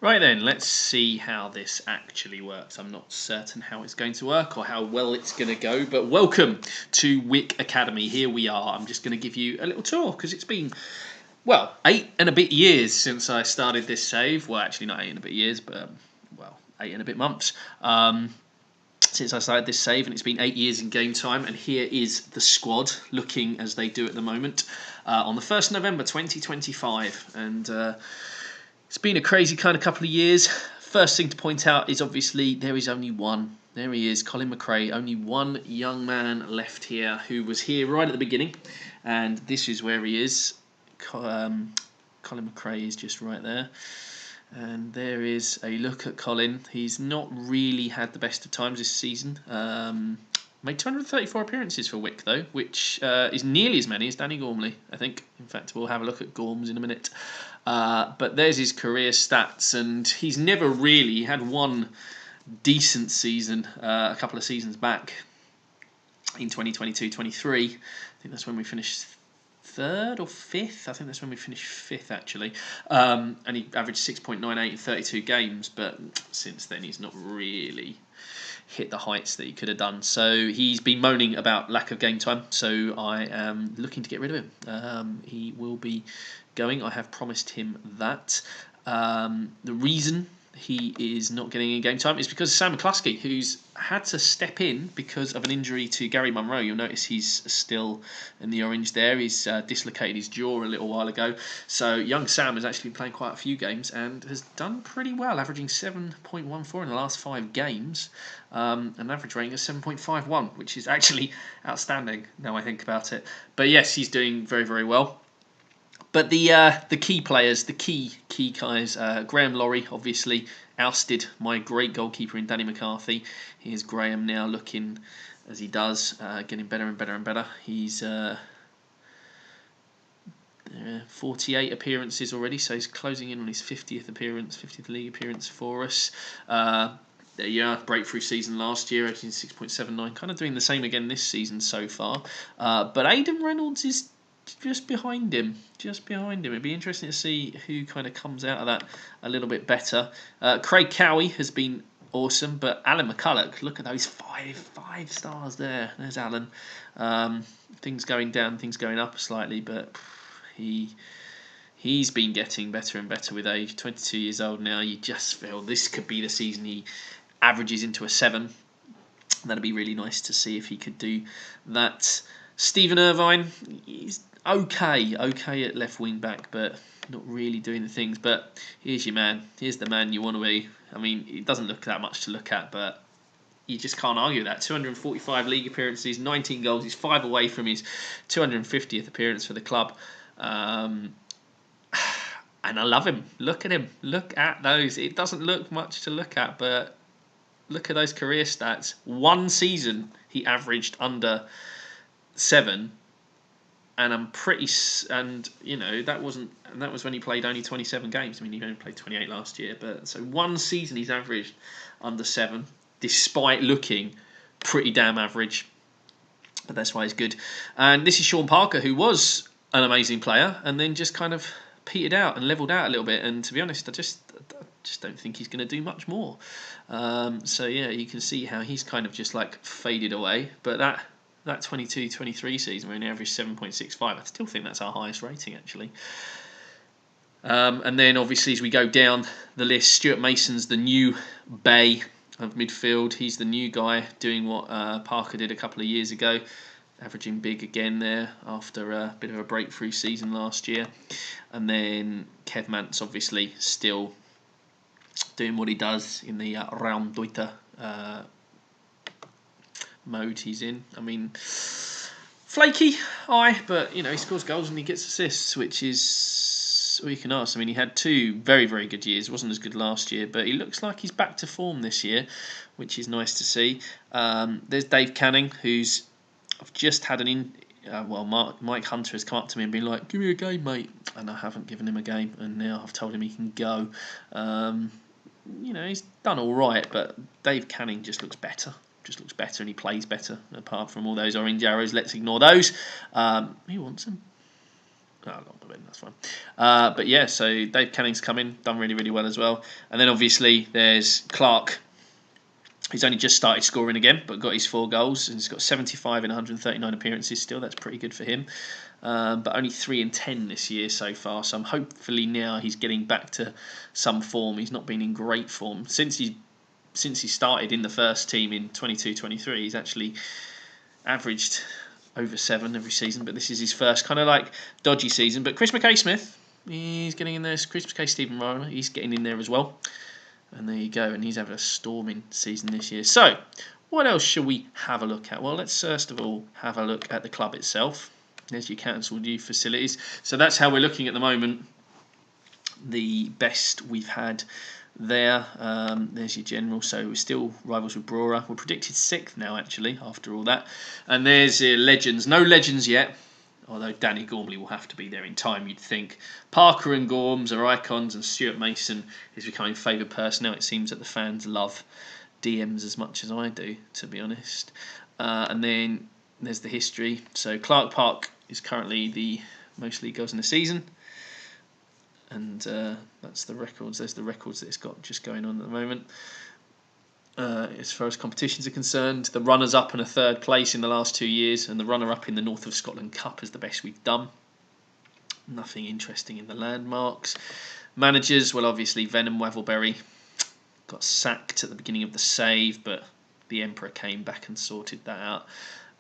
Right then, let's see how this actually works. I'm not certain how it's going to work or how well it's going to go, but welcome to Wick Academy. Here we are. I'm just going to give you a little tour because it's been, well, 8 and a bit years since I started this save. Well, actually not 8 and a bit years, but, 8 and a bit months. Since I started this save, and it's been 8 years in game time. And here is the squad looking as they do at the moment on the 1st of November 2025. And it's been a crazy kind of couple of years. First thing to point out is obviously there is only one. There he is, Colin McRae. Only one young man left here who was here right at the beginning. And this is where he is. Colin McRae is just right there. And there is a look at Colin. He's not really had the best of times this season. Made 234 appearances for Wick, though, which is nearly as many as Danny Gormley, I think. In fact, we'll have a look at Gorms in a minute. But there's his career stats, and he's never really had one decent season a couple of seasons back in 2022-23. I think that's when we finished third or fifth. I think that's when we finished fifth, actually. And he averaged 6.98 in 32 games, but since then he's not really hit the heights that he could have done. So he's been moaning about lack of game time, so I am looking to get rid of him. He will be going. I have promised him that. The reason he is not getting in game time is because of Sam McCluskey, who's had to step in because of an injury to Gary Munro. You'll notice he's still in the orange there. He's dislocated his jaw a little while ago. So young Sam has actually been playing quite a few games and has done pretty well, averaging 7.14 in the last 5 games. An average rating of 7.51, which is actually outstanding now I think about it. But yes, he's doing very, very well. But the key players, the key guys, Graham Laurie obviously ousted my great goalkeeper in Danny McCarthy. Here's Graham now looking as he does, getting better and better and better. He's 48 appearances already, so he's closing in on his 50th appearance, 50th league appearance for us. There you are, breakthrough season last year, 6.79, kind of doing the same again this season so far. But Aidan Reynolds is just behind him. It'd be interesting to see who kind of comes out of that a little bit better. Craig Cowie has been awesome, but Alan McCulloch, look at those five stars there. There's Alan. Things going down, things going up slightly, but he's been getting better and better with age. 22 years old now. You just feel this could be the season he averages into a 7. That'd be really nice to see if he could do that. Stephen Irvine, he's okay at left wing back, but not really doing the things. But here's your man. Here's the man you want to be. I mean, it doesn't look that much to look at, but you just can't argue that. 245 league appearances, 19 goals. He's 5 away from his 250th appearance for the club. And I love him. Look at him. Look at those. It doesn't look much to look at, but look at those career stats. One season he averaged under 7, and that was when he played only 27 games. I mean, he only played 28 last year, but so one season he's averaged under 7, despite looking pretty damn average. But that's why he's good. And this is Sean Parker, who was an amazing player, and then just kind of petered out and levelled out a little bit. And to be honest, I just don't think he's going to do much more. So yeah, you can see how he's kind of just like faded away. But that 22-23 season where he averaged 7.65, I still think that's our highest rating, actually. And then, obviously, as we go down the list, Stuart Mason's the new Bay of midfield. He's the new guy doing what Parker did a couple of years ago, averaging big again there after a bit of a breakthrough season last year. And then Kev Mance, obviously, still doing what he does in the Raumdeuter mode he's in. I mean, flaky, but he scores goals and he gets assists, which is all you can ask. I mean, he had 2 very, very good years. Wasn't as good last year, but he looks like he's back to form this year, which is nice to see. There's Dave Canning, who's I've just had Mike Hunter has come up to me and been like, "Give me a game, mate," and I haven't given him a game, and now I've told him he can go. He's done all right, but Dave Canning just looks better. And he plays better. Apart from all those orange arrows, let's ignore those. Who wants them? Oh, not the win, that's fine. But yeah, so Dave Canning's come in, done really, really well as well. And then obviously there's Clark. He's only just started scoring again, but got his 4 goals. And he's got 75 in 139 appearances still. That's pretty good for him. But only 3 in 10 this year so far. So I'm hopefully now he's getting back to some form. He's not been in great form. Since he started in the first team in 22-23, he's actually averaged over 7 every season, but this is his first kind of like dodgy season. But Chris McKay-Smith, he's getting in there. Chris McKay-Stephen Ryan, he's getting in there as well. And there you go, and he's having a storming season this year. So, what else shall we have a look at? Well, let's first of all have a look at the club itself. There's your cancelled youth facilities. So that's how we're looking at the moment. The best we've had there. There's your general. So we're still rivals with Brora. We're predicted 6th now, actually, after all that. And there's your legends. No legends yet, although Danny Gormley will have to be there in time, you'd think. Parker and Gorms are icons, and Stuart Mason is becoming favoured person now. It seems that the fans love DMs as much as I do, to be honest. And then there's the history. So Clark Park is currently the most league goals in the season. And that's the records. There's the records that it's got just going on at the moment. As far as competitions are concerned, the runners-up and a 3rd place in the last 2 years, and the runner-up in the North of Scotland Cup is the best we've done. Nothing interesting in the landmarks. Managers, well, obviously Venom Wavelberry got sacked at the beginning of the save, but the Emperor came back and sorted that out.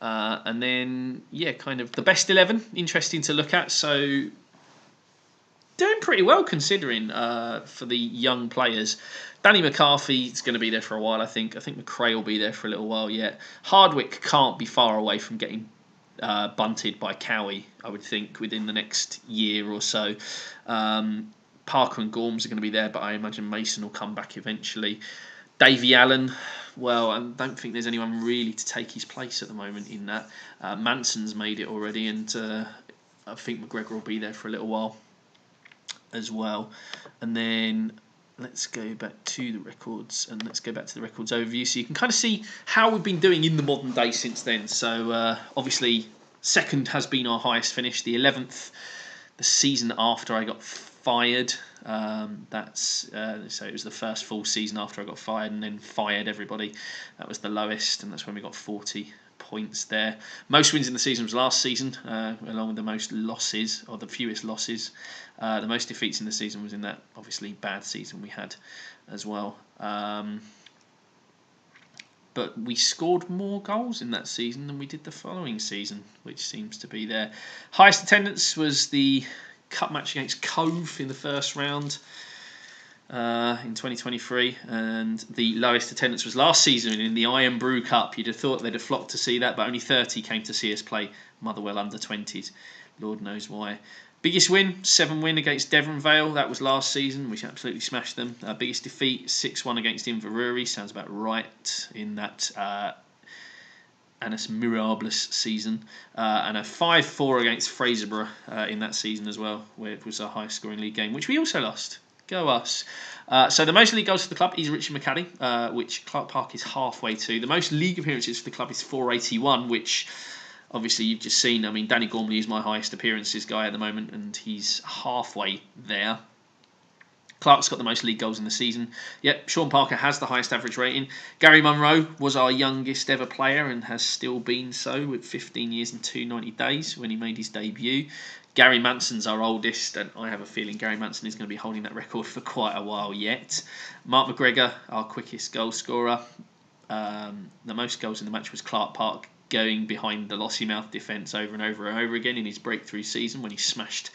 And then, yeah, kind of the best 11, interesting to look at. So doing pretty well considering for the young players. Danny McCarthy is going to be there for a while, I think. I think McRae will be there for a little while yet. Hardwick can't be far away from getting bunted by Cowie, I would think, within the next year or so. Parker and Gorms are going to be there, but I imagine Mason will come back eventually. Davy Allen, well, I don't think there's anyone really to take his place at the moment in that. Manson's made it already, and I think McGregor will be there for a little while as well. And then let's go back to the records, and let's go back to the records overview so you can kind of see how we've been doing in the modern day since then. So obviously 2nd has been our highest finish, the 11th the season after I got fired. So it was the first full season after I got fired, and then fired everybody. That was the lowest, and that's when we got 40 points there. Most wins in the season was last season, along with the most losses, or the fewest losses. The most defeats in the season was in that obviously bad season we had as well. But we scored more goals in that season than we did the following season, which seems to be there. Highest attendance was the cup match against Cove in the first round in 2023, and the lowest attendance was last season in the Iron Brew Cup. You'd have thought they'd have flocked to see that, but only 30 came to see us play Motherwell under-20s. Lord knows why. Biggest win, 7-win against Devon Vale. That was last season. We absolutely smashed them. Biggest defeat, 6-1 against Inverurie. Sounds about right in that Annus Mirabilis season. And a 5-4 against Fraserburgh in that season as well, where it was our highest scoring league game, which we also lost. Go us. So the most league goals for the club is Richard McCaddy, which Clark Park is halfway to. The most league appearances for the club is 481, which obviously you've just seen. I mean, Danny Gormley is my highest appearances guy at the moment, and he's halfway there. Clark's got the most league goals in the season. Yep, Sean Parker has the highest average rating. Gary Munro was our youngest ever player and has still been so with 15 years and 290 days when he made his debut. Gary Manson's our oldest, and I have a feeling Gary Manson is going to be holding that record for quite a while yet. Mark McGregor, our quickest goal scorer. The most goals in the match was Clark Park, going behind the Lossiemouth defence over and over and over again in his breakthrough season when he smashed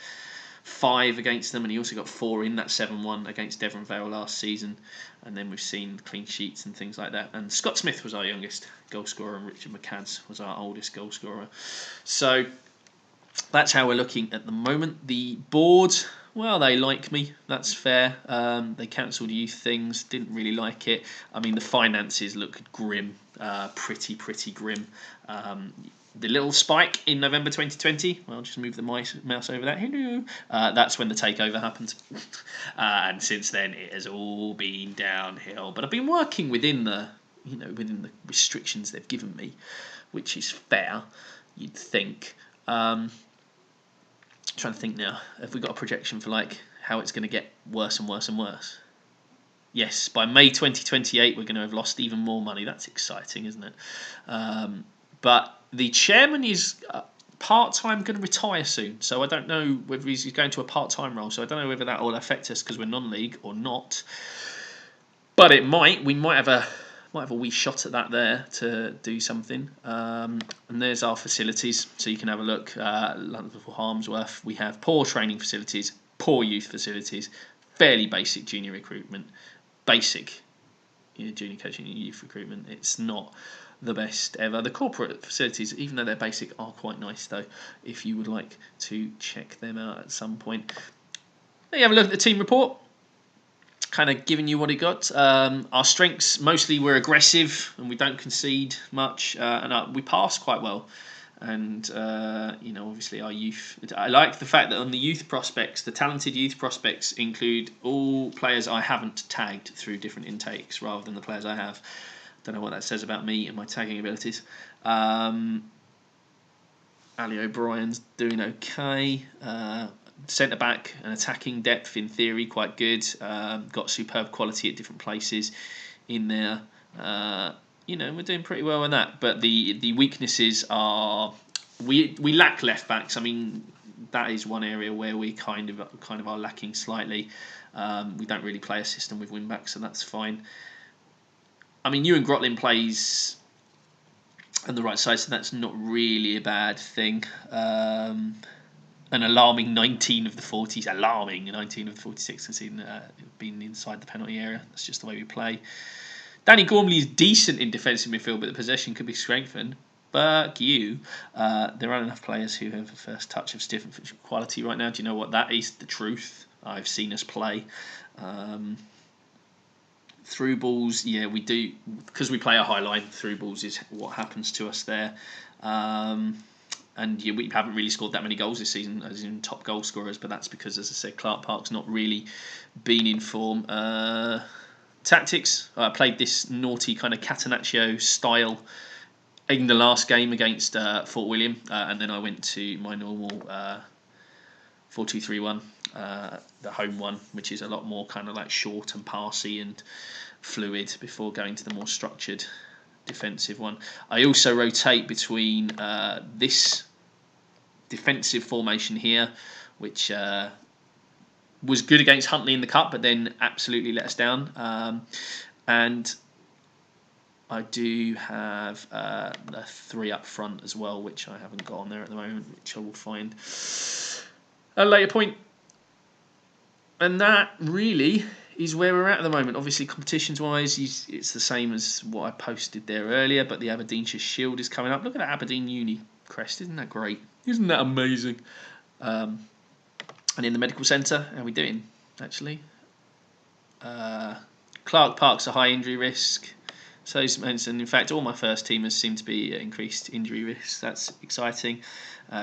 5 against them, and he also got 4 in that 7-1 against Devon Vale last season. And then we've seen clean sheets and things like that. And Scott Smith was our youngest goal scorer, and Richard McCads was our oldest goal scorer. So that's how we're looking at the moment. The board, well, they like me. That's fair. They cancelled youth things. Didn't really like it. I mean, the finances look grim. Pretty grim. The little spike in November 2020, well, just move the mouse over that. Hello. That's when the takeover happened. And since then, it has all been downhill. But I've been working within the restrictions they've given me, which is fair, you'd think. trying to think now. Have we got a projection for like how it's going to get worse and worse and worse? Yes, by May 2028, we're going to have lost even more money. That's exciting, isn't it? But the chairman is part-time going to retire soon, so I don't know whether he's going to a part-time role. So I don't know whether that will affect us because we're non-league or not. But it might. We might have a wee shot at that there to do something. And there's our facilities, so you can have a look. London for Harmsworth, we have poor training facilities, poor youth facilities, fairly basic junior recruitment, basic junior coaching and youth recruitment. It's not the best ever. The corporate facilities, even though they're basic, are quite nice though, if you would like to check them out at some point. There you have a look at the team report, kind of giving you what he got. Our strengths, mostly we're aggressive and we don't concede much, and we pass quite well. And obviously our youth. I like the fact that on the youth prospects, the talented youth prospects include all players I haven't tagged through different intakes, rather than the players I have. Don't know what that says about me and my tagging abilities. Ali O'Brien's doing okay. Centre back and attacking depth in theory quite good. Got superb quality at different places in there. We're doing pretty well on that. But the weaknesses are we lack left backs. I mean, that is one area where we kind of are lacking slightly. We don't really play a system with wing backs, so that's fine. I mean, Ewan Grotlin plays on the right side, so that's not really a bad thing. An alarming 19 of the 40s, alarming 19 of the 46 has been inside the penalty area. That's just the way we play. Danny Gormley is decent in defensive midfield, but the possession could be strengthened. Fuck you. There aren't enough players who have a first touch of stiff quality right now. Do you know what? That is the truth. I've seen us play. Through balls, yeah, we do, because we play a high line. Through balls is what happens to us there. And yeah, we haven't really scored that many goals this season, as in top goal scorers, but that's because, as I said, Clark Park's not really been in form. Tactics, I played this naughty kind of Catenaccio style in the last game against Fort William, and then I went to my normal 4-2-3-1, the home one, which is a lot more kind of like short and passy and fluid before going to the more structured defensive one. I also rotate between this defensive formation here, which was good against Huntley in the Cup, but then absolutely let us down. And I do have the 3 up front as well, which I haven't got on there at the moment, which I will find at a later point. And that really is where we're at the moment. Obviously, competitions-wise, it's the same as what I posted there earlier, but the Aberdeenshire Shield is coming up. Look at that Aberdeen Uni crest. Isn't that great? Isn't that amazing? And in the medical centre, how are we doing, actually? Clark Park's a high injury risk. So, and in fact, all my first teamers seem to be increased injury risks. That's exciting.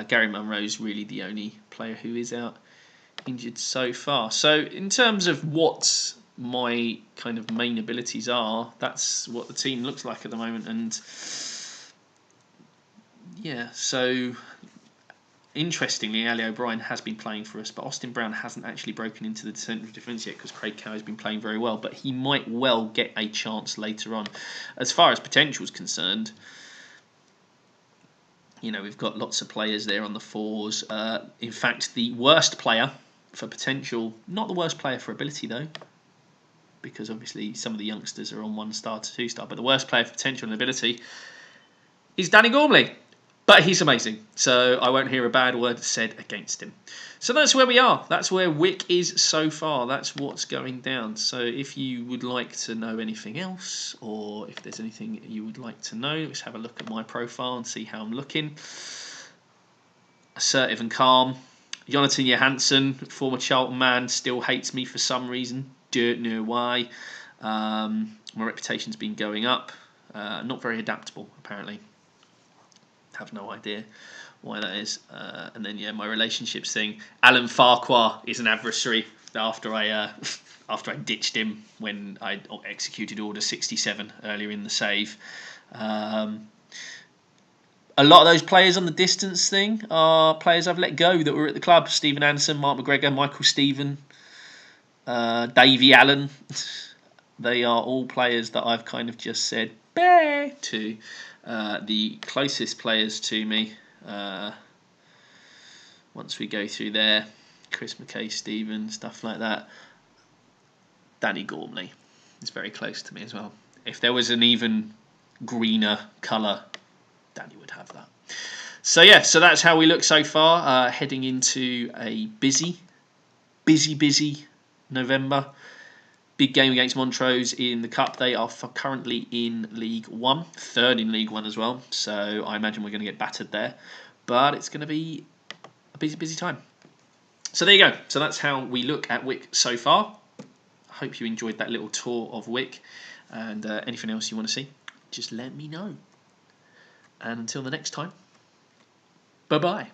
Gary Munro's really the only player who is out injured so far. So in terms of what my kind of main abilities are, that's what the team looks like at the moment. And yeah, so interestingly, Ali O'Brien has been playing for us, but Austin Brown hasn't actually broken into the centre of defence yet because Craig Cow has been playing very well, but he might well get a chance later on. As far as potential is concerned, we've got lots of players there on the fours. In fact, the worst player for potential, not the worst player for ability though, because obviously some of the youngsters are on 1-star to 2-star, but the worst player for potential and ability is Danny Gormley. But he's amazing, so I won't hear a bad word said against him. So that's where we are. That's where Wick is so far. That's what's going down. So if you would like to know anything else, or if there's anything you would like to know, let's have a look at my profile and see how I'm looking. Assertive and calm. Jonathan Johansson, former Charlton man, still hates me for some reason. Don't know why. My reputation's been going up. Not very adaptable, apparently. Have no idea why that is. And then my relationships thing. Alan Farquhar is an adversary after I ditched him when I executed Order 67 earlier in the save. A lot of those players on the distance thing are players I've let go that were at the club. Stephen Anderson, Mark McGregor, Michael Stephen, Davey Allen. They are all players that I've kind of just said bye to. The closest players to me, once we go through there, Chris McKay, Stephen, stuff like that. Danny Gormley is very close to me as well. If there was an even greener colour, Danny would have that. So yeah, so that's how we look so far, heading into a busy November. Big game against Montrose in the Cup. They are currently in League One, third in League One as well. So I imagine we're going to get battered there. But it's going to be a busy time. So there you go. So that's how we look at Wick so far. I hope you enjoyed that little tour of Wick. And anything else you want to see, just let me know. And until the next time, bye-bye.